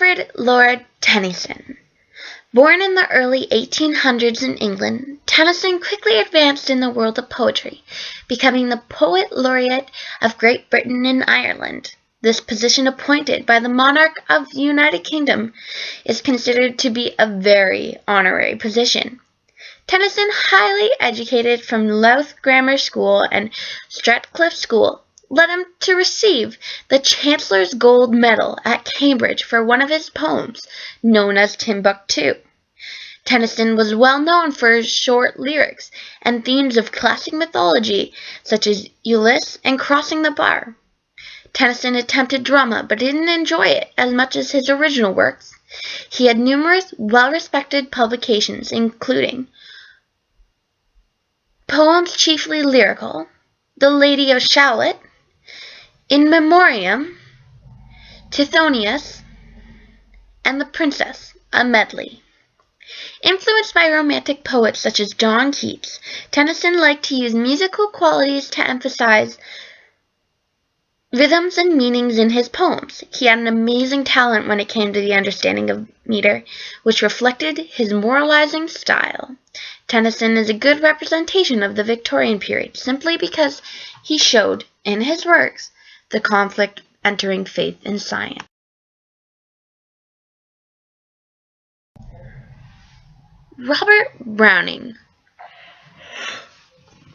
Alfred Lord Tennyson. Born in the early 1800s in England, Tennyson quickly advanced in the world of poetry, becoming the Poet Laureate of Great Britain and Ireland. This position, appointed by the monarch of the United Kingdom, is considered to be a very honorary position. Tennyson, highly educated from Louth Grammar School and Stratcliffe School, led him to receive the Chancellor's Gold Medal at Cambridge for one of his poems, known as Timbuktu. Tennyson was well known for his short lyrics and themes of classic mythology, such as Ulysses and Crossing the Bar. Tennyson attempted drama, but didn't enjoy it as much as his original works. He had numerous well-respected publications, including poems chiefly lyrical, The Lady of Shalott, In Memoriam, Tithonius, and The Princess, a medley. Influenced by romantic poets such as John Keats, Tennyson liked to use musical qualities to emphasize rhythms and meanings in his poems. He had an amazing talent when it came to the understanding of meter, which reflected his moralizing style. Tennyson is a good representation of the Victorian period simply because he showed, in his works, the conflict entering faith and science. Robert Browning.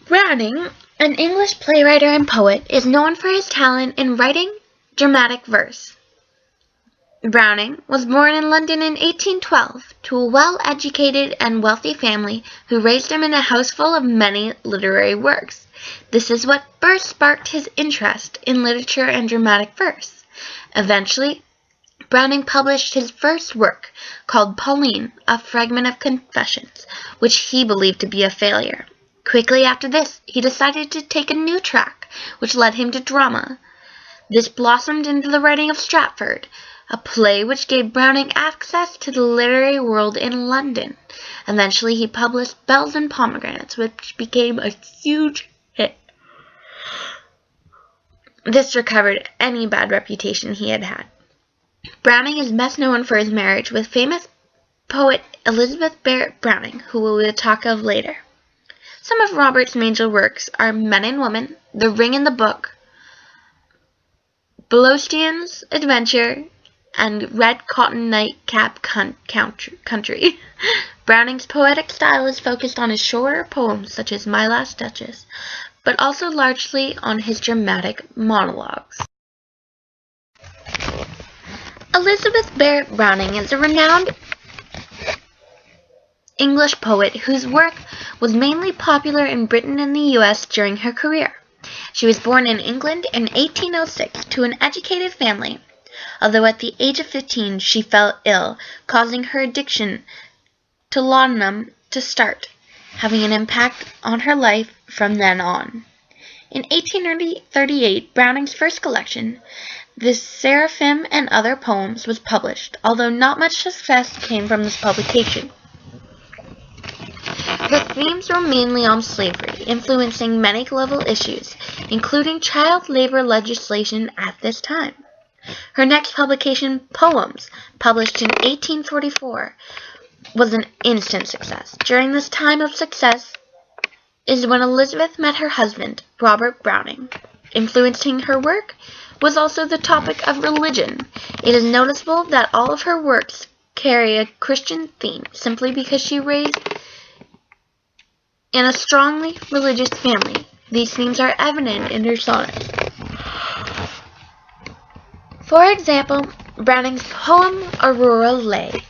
Browning, an English playwright and poet, is known for his talent in writing dramatic verse. Browning was born in London in 1812 to a well-educated and wealthy family who raised him in a house full of many literary works. This is what first sparked his interest in literature and dramatic verse. Eventually, Browning published his first work, called Pauline, a Fragment of Confessions, which he believed to be a failure. Quickly after this, he decided to take a new track, which led him to drama. This blossomed into the writing of Stratford, a play which gave Browning access to the literary world in London. Eventually, he published Bells and Pomegranates, which became a huge hit. This recovered any bad reputation he had had. Browning is best known for his marriage with famous poet Elizabeth Barrett Browning, who we will talk of later. Some of Robert's major works are Men and Women, The Ring and the Book, Blostein's Adventure, and Red Cotton Nightcap Country. Browning's poetic style is focused on his shorter poems such as My Last Duchess, but also largely on his dramatic monologues. Elizabeth Barrett Browning is a renowned English poet whose work was mainly popular in Britain and the US during her career. She was born in England in 1806 to an educated family, although at the age of 15 she fell ill, causing her addiction to laudanum to start, having an impact on her life from then on. In 1838, Browning's first collection, The Seraphim and Other Poems, was published, although not much success came from this publication. The themes were mainly on slavery, influencing many global issues, including child labor legislation at this time. Her next publication, Poems, published in 1844, was an instant success. During this time of success is when Elizabeth met her husband, Robert Browning. Influencing her work was also the topic of religion. It is noticeable that all of her works carry a Christian theme, simply because she raised in a strongly religious family. These themes are evident in her sonnets. For example, Browning's poem Aurora Leigh